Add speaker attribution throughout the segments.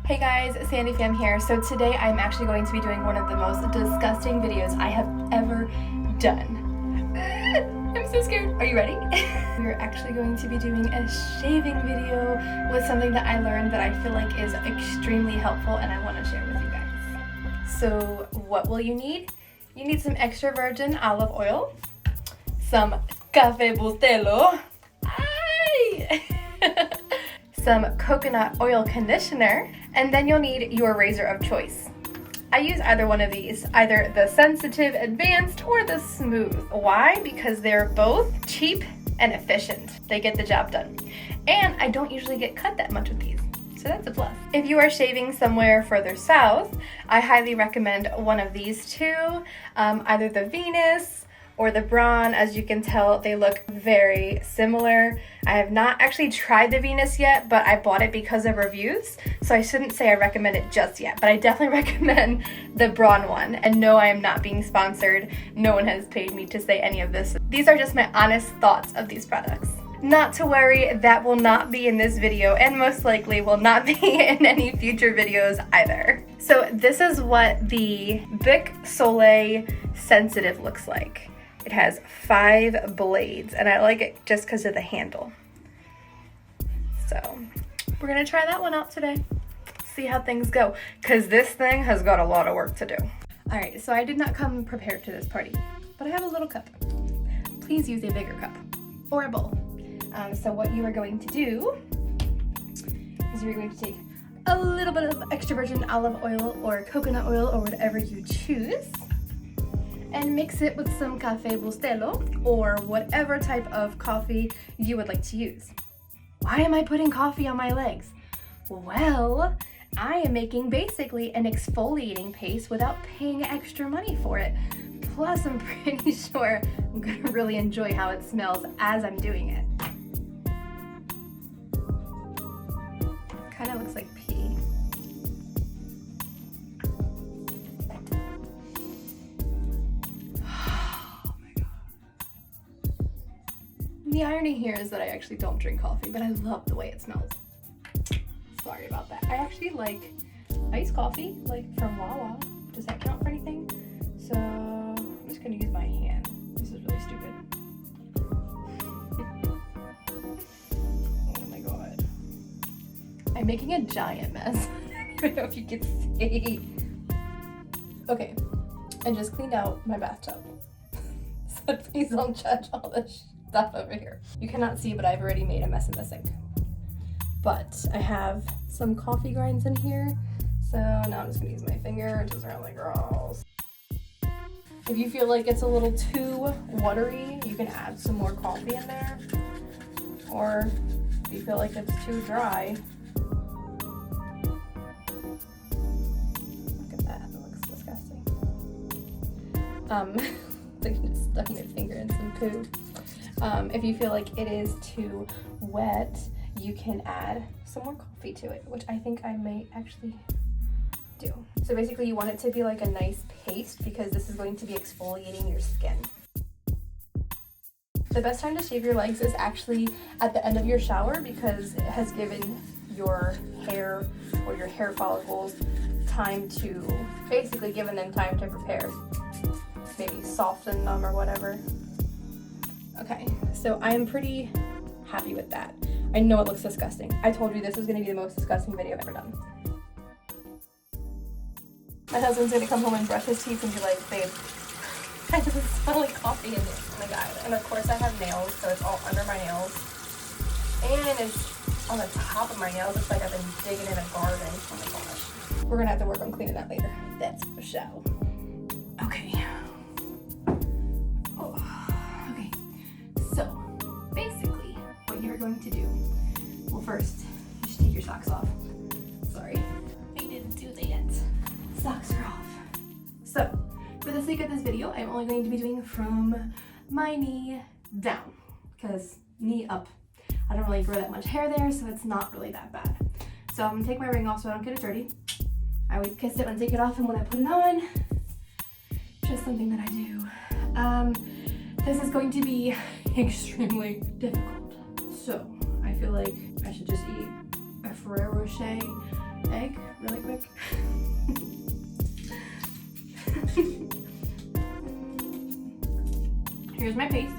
Speaker 1: Hey guys, SandyFam here. So today I'm actually going to be doing one of the most disgusting videos I have ever done. I'm so scared. Are you ready? We're actually going to be doing a shaving video with something that I learned that I feel like is extremely helpful and I want to share with you guys. So what will you need? You need some extra virgin olive oil, some café bustelo, some coconut oil conditioner, and then you'll need your razor of choice. I use either one of these, either the sensitive advanced or the smooth. Why? Because they're both cheap and efficient. They get the job done. And I don't usually get cut that much with these, so that's a plus. If you are shaving somewhere further south, I highly recommend one of these two, either the Venus or the Braun. As you can tell, they look very similar. I have not actually tried the Venus yet, but I bought it because of reviews, so I shouldn't say I recommend it just yet, but I definitely recommend the Braun one. And no, I am not being sponsored. No one has paid me to say any of this. These are just my honest thoughts of these products. Not to worry, that will not be in this video and most likely will not be in any future videos either. So this is what the Bic Soleil Sensitive looks like. It has 5 blades, and I like it just because of the handle. So we're gonna try that one out today. See how things go, because this thing has got a lot of work to do. All right, so I did not come prepared to this party, but I have a little cup. Please use a bigger cup or a bowl. So what you are going to do is you're going to take a little bit of extra virgin olive oil or coconut oil or whatever you choose, and mix it with some café bustelo or whatever type of coffee you would like to use. Why am I putting coffee on my legs? Well, I am making basically an exfoliating paste without paying extra money for it. Plus, I'm pretty sure I'm gonna really enjoy how it smells as I'm doing it. Kind of looks like pee. The irony here is that I actually don't drink coffee, but I love the way it smells. Sorry about that. I actually like iced coffee, like from Wawa. Does that count for anything? So I'm just gonna use my hand. This is really stupid. Oh my god. I'm making a giant mess. I don't know if you can see. Okay, I just cleaned out my bathtub. So please don't judge all this stuff over here. You cannot see, but I've already made a mess in the sink. But I have some coffee grinds in here, so now I'm just gonna use my finger. It's really gross. If you feel like it's a little too watery, you can add some more coffee in there. Or if you feel like it's too dry, look at that, it looks disgusting. I just stuck my finger in some poo. If you feel like it is too wet, you can add some more coffee to it, which I think I may actually do. So basically you want it to be like a nice paste because this is going to be exfoliating your skin. The best time to shave your legs is actually at the end of your shower because it has given your hair or your hair follicles time to, basically given them time to prepare. Maybe soften them or whatever. Okay, so I'm pretty happy with that. I know it looks disgusting. I told you this is gonna be the most disgusting video I've ever done. My husband's gonna come home and brush his teeth and be like, babe, I just smell like coffee in here. Oh my god. And of course I have nails, so it's all under my nails. And it's on the top of my nails. It's like I've been digging in a garden. Oh my gosh. We're gonna have to work on cleaning that later. That's for sure. Okay. So, basically, what you're going to do, well first, you should take your socks off. Sorry, I didn't do that yet. Socks are off. So, for the sake of this video, I'm only going to be doing from my knee down, because knee up. I don't really grow that much hair there, so it's not really that bad. So I'm gonna take my ring off so I don't get it dirty. I always kiss it when I take it off and when I put it on. Just something that I do. This is going to be extremely difficult. So I feel like I should just eat a Ferrero Rocher egg really quick. Here's my paste.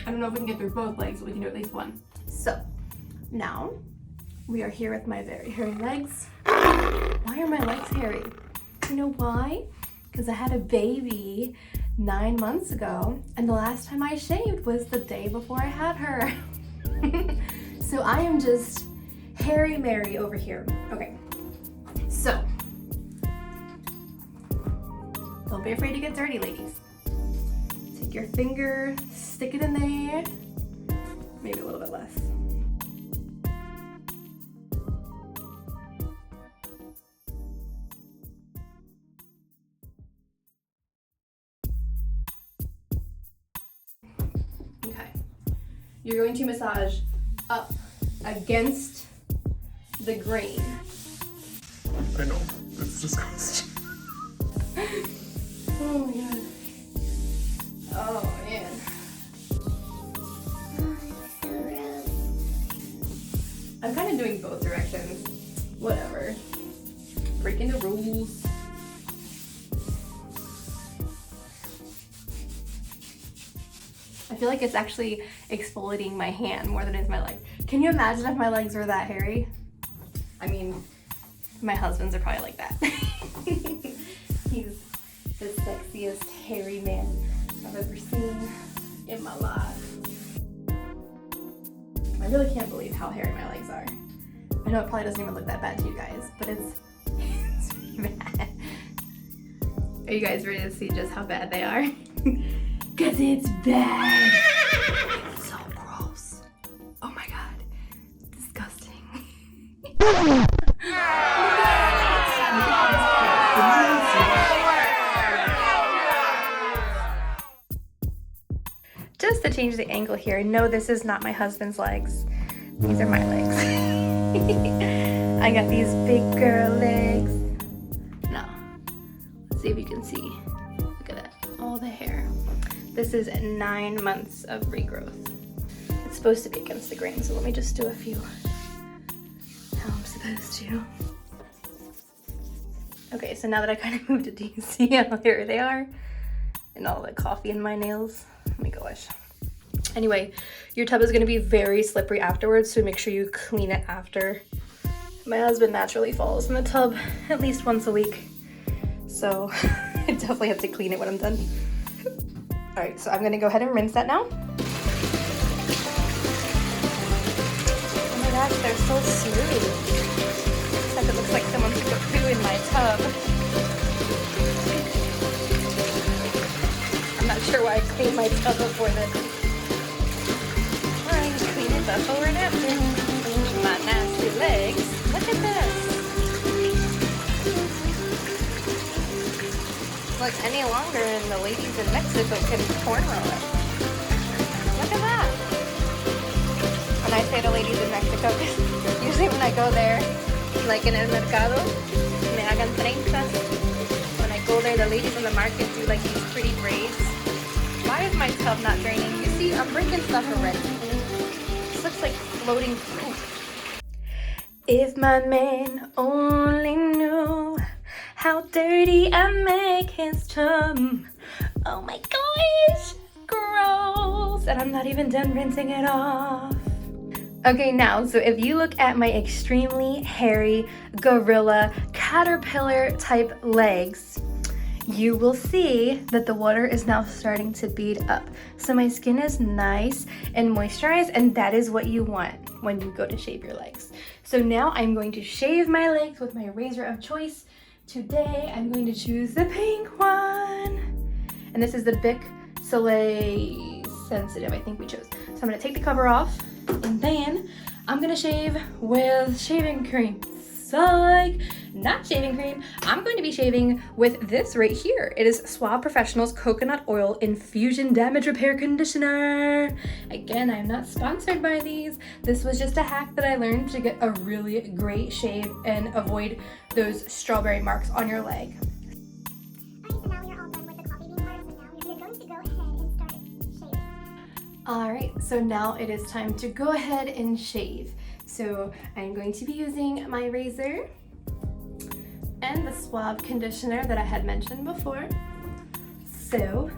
Speaker 1: I don't know if we can get through both legs, but we can do at least one. So now we are here with my very hairy legs. Why are my legs hairy? You know why? Because I had a baby 9 months ago, and the last time I shaved was the day before I had her. So I am just hairy Mary over here. Okay, so don't be afraid to get dirty, ladies. Take your finger, stick it in there, maybe a little bit less. Okay, you're going to massage up against the grain.
Speaker 2: I know, it's disgusting.
Speaker 1: Oh my god. Oh man. I'm kind of doing both directions. Whatever. Breaking the rules. I feel like it's actually exfoliating my hand more than it is my legs. Can you imagine if my legs were that hairy? I mean, my husband's are probably like that. He's the sexiest hairy man I've ever seen in my life. I really can't believe how hairy my legs are. I know it probably doesn't even look that bad to you guys, but it's really bad. Are you guys ready to see just how bad they are? Cause it's bad. It's so gross. Oh my god. Disgusting. Just to change the angle here, no, this is not my husband's legs. These are my legs. I got these big girl legs. No. Let's see if you can see. Look at that. All the hair. This is 9 months of regrowth. It's supposed to be against the grain, so let me just do a few. How I'm supposed to. Okay, so now that I kind of moved it, do you see how hairy they are? And all the coffee in my nails. Oh my gosh. Anyway, your tub is going to be very slippery afterwards, so make sure you clean it after. My husband naturally falls in the tub at least once a week, so I definitely have to clean it when I'm done. All right, so I'm going to go ahead and rinse that now. Oh my gosh, they're so smooth. Except it looks like someone took a poo in my tub. I'm not sure why I cleaned my tub before this. I'm just clean it before and after. My nasty legs. Look at this. Look, any longer and the ladies in Mexico can cornrow it. Look at that. When I say the ladies in Mexico, usually when I go there, like in el mercado, me hagan trenzas. When I go there, the ladies in the market do like these pretty braids. Why is my tub not draining? You see, I'm breaking stuff already. This looks like floating poop. If my man only knew how dirty I make his tub. Oh my gosh, gross. And I'm not even done rinsing it off. Okay, now, so if you look at my extremely hairy gorilla caterpillar type legs, you will see that the water is now starting to bead up. So my skin is nice and moisturized, and that is what you want when you go to shave your legs. So now I'm going to shave my legs with my razor of choice. Today I'm going to choose the pink one. And this is the Bic Soleil Sensitive, I think we chose. So I'm gonna take the cover off, and then I'm gonna shave with shaving cream. Psych! Not shaving cream. I'm going to be shaving with this right here. It is Suave Professional's Coconut Oil Infusion Damage Repair Conditioner. Again, I'm not sponsored by these. This was just a hack that I learned to get a really great shave and avoid those strawberry marks on your leg. Alright, so now it is time to go ahead and shave. So I'm going to be using my razor. and the swab conditioner that I had mentioned before. So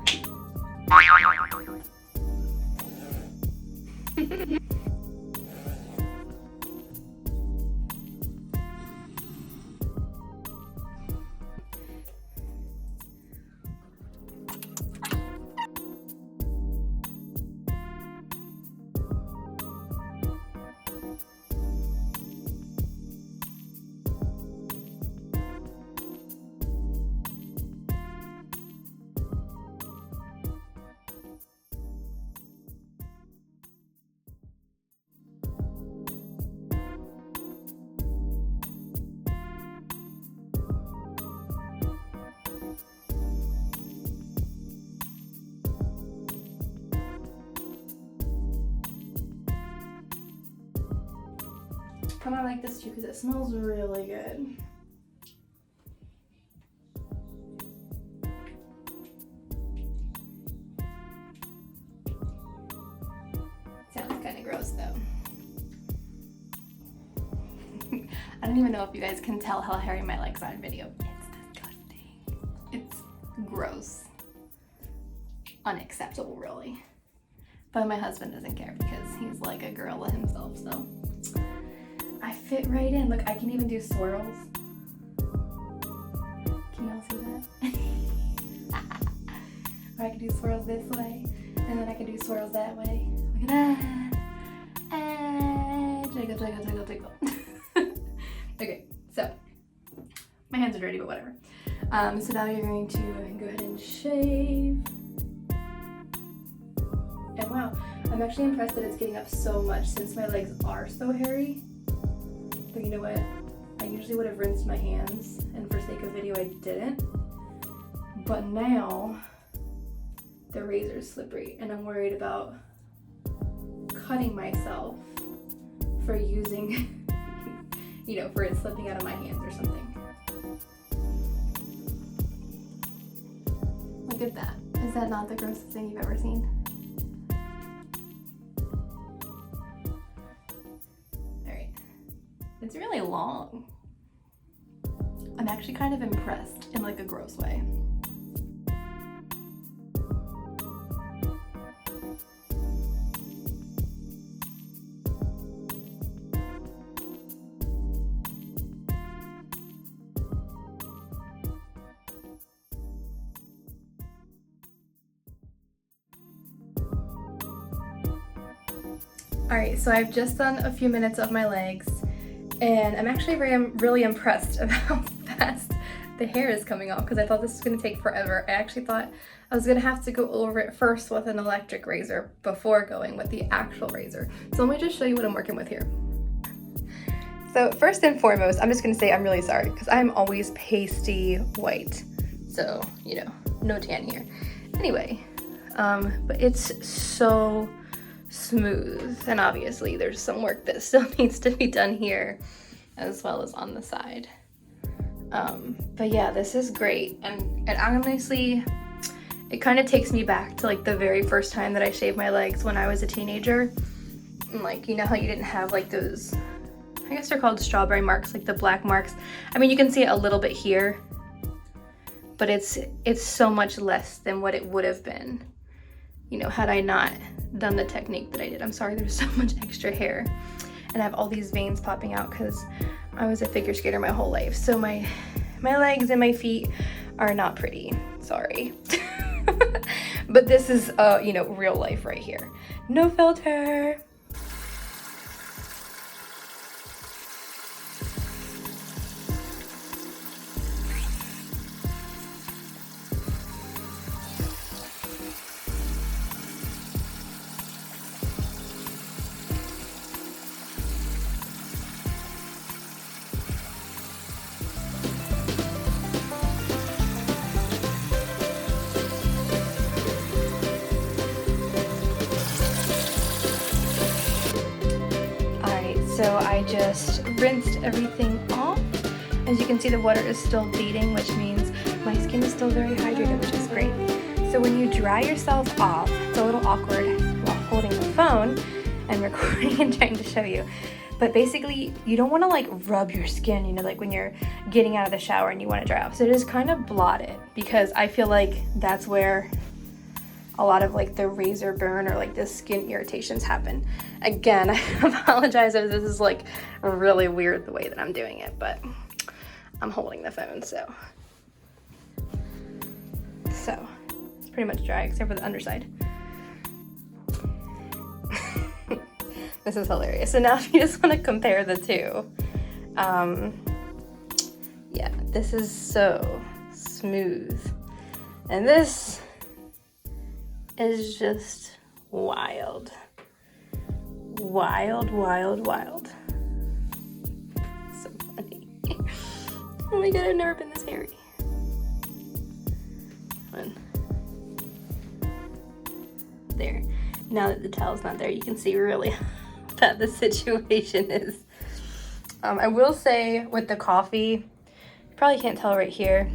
Speaker 1: kind of like this too because it smells really good. Sounds kind of gross though. I don't even know if you guys can tell how hairy my legs are in video. It's disgusting. It's gross. Unacceptable, really. But my husband doesn't care because he's like a gorilla himself, so I fit right in. Look, I can even do swirls. Can y'all see that? Or I can do swirls this way, and then I can do swirls that way. Look at that. And jiggle, jiggle, jiggle, jiggle. Okay, so my hands are dirty, but whatever. So now you're going to go ahead and shave. And wow, I'm actually impressed that it's getting up so much since my legs are so hairy. But you know what? I usually would have rinsed my hands, and for sake of video, I didn't. But now the razor's slippery, and I'm worried about cutting myself for using, you know, for it slipping out of my hands or something. Look at that. Is that not the grossest thing you've ever seen? It's really long. I'm actually kind of impressed in like a gross way. All right, so I've just done a few minutes of my legs. And I'm actually really impressed about how fast the hair is coming off because I thought this was going to take forever. I actually thought I was going to have to go over it first with an electric razor before going with the actual razor. So let me just show you what I'm working with here. So first and foremost, I'm just going to say I'm really sorry because I'm always pasty white. So, you know, no tan here. Anyway, but it's so smooth, and obviously there's some work that still needs to be done here as well as on the side, but yeah, this is great. And honestly, it kind of takes me back to like the very first time that I shaved my legs when I was a teenager. And like, you know how you didn't have like those, I guess they're called strawberry marks, like the black marks. I mean, you can see it a little bit here, but it's so much less than what it would have been, you know, had I not done the technique that I did. I'm sorry, there's so much extra hair, and I have all these veins popping out because I was a figure skater my whole life. So my legs and my feet are not pretty. Sorry. But this is you know, real life right here. No filter. So I just rinsed everything off. As you can see, the water is still beading, which means my skin is still very hydrated, which is great. So when you dry yourself off, it's a little awkward while holding the phone and recording and trying to show you. But basically, you don't want to like rub your skin, you know, like when you're getting out of the shower and you want to dry off. So just kind of blot it, because I feel like that's where a lot of like the razor burn or like the skin irritations happen. Again, I apologize if this is like really weird the way that I'm doing it, but I'm holding the phone, so it's pretty much dry except for the underside. This is hilarious. So now if you just want to compare the two, yeah, this is so smooth, and this is just wild. Wild, wild, wild. So funny. Oh my god, I've never been this hairy. There. Now that the towel's not there, you can see really how bad the situation is. I will say with the coffee, you probably can't tell right here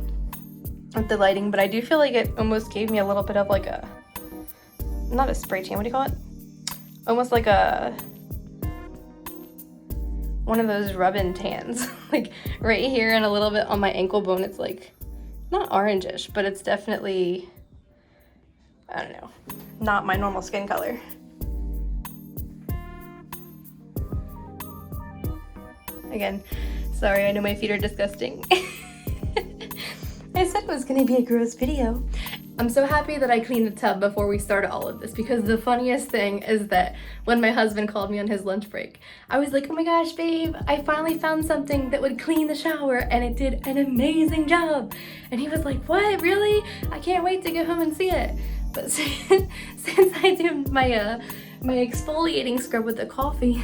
Speaker 1: with the lighting, but I do feel like it almost gave me a little bit of like a, not a spray tan, what do you call it? Almost like one of those rub-in tans. Like right here and a little bit on my ankle bone, it's like, not orangish, but it's definitely, I don't know, not my normal skin color. Again, sorry, I know my feet are disgusting. I said it was gonna be a gross video. I'm so happy that I cleaned the tub before we started all of this, because the funniest thing is that when my husband called me on his lunch break, I was like, oh my gosh, babe, I finally found something that would clean the shower, and it did an amazing job. And he was like, what, really? I can't wait to get home and see it. But since I do my exfoliating scrub with the coffee,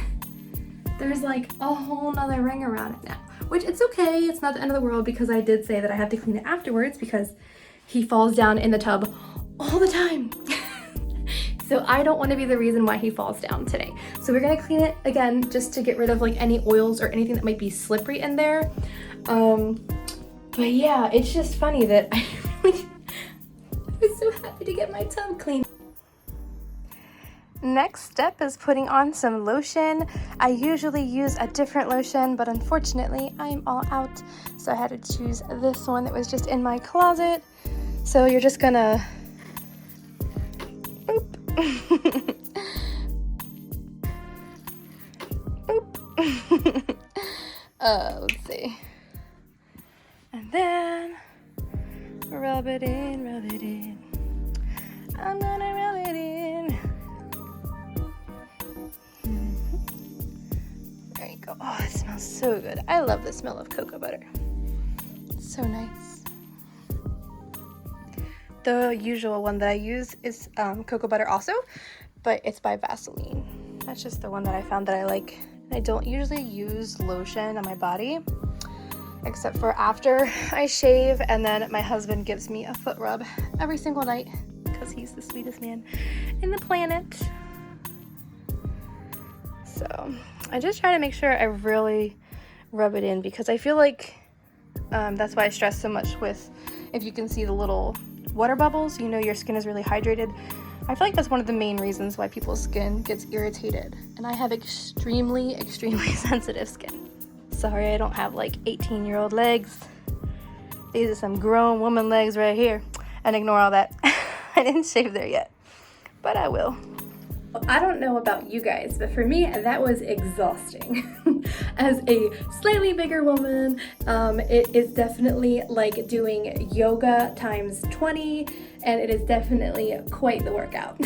Speaker 1: there's like a whole nother ring around it now, which it's okay. It's not the end of the world, because I did say that I have to clean it afterwards because he falls down in the tub all the time. So I don't want to be the reason why he falls down today. So we're gonna clean it again just to get rid of like any oils or anything that might be slippery in there. But yeah, it's just funny that I was so happy to get my tub clean. Next step is putting on some lotion. I usually use a different lotion, but unfortunately I'm all out, so I had to choose this one that was just in my closet. So you're just gonna, boop. Boop. Let's see. And then rub it in, rub it in. I'm gonna rub it in. There you go. Oh, it smells so good. I love the smell of cocoa butter. It's so nice. The usual one that I use is cocoa butter also, but it's by Vaseline. That's just the one that I found that I like. I don't usually use lotion on my body, except for after I shave, and then my husband gives me a foot rub every single night because he's the sweetest man in the planet. So I just try to make sure I really rub it in, because I feel like that's why I stress so much with, if you can see the little water bubbles, you know your skin is really hydrated. I feel like that's one of the main reasons why people's skin gets irritated, and I have extremely sensitive skin. Sorry I don't have like 18-year-old legs. These are some grown woman legs right here, and ignore all that. I didn't shave there yet, but I will. I don't know about you guys, but for me, that was exhausting. As a slightly bigger woman, it is definitely like doing yoga times 20, and it is definitely quite the workout.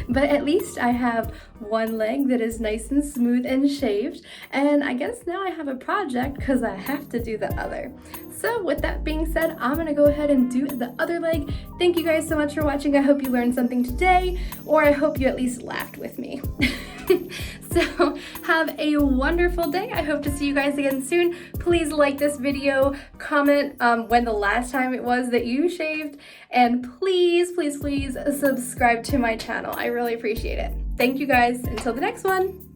Speaker 1: But at least I have one leg that is nice and smooth and shaved, and I guess now I have a project because I have to do the other. So with that being said, I'm gonna go ahead and do the other leg. Thank you guys so much for watching. I hope you learned something today, or I hope you at least laughed with me. So have a wonderful day. I hope to see you guys again soon. Please like this video, comment when the last time it was that you shaved, and please subscribe to my channel. I really appreciate it. Thank you guys. Until the next one.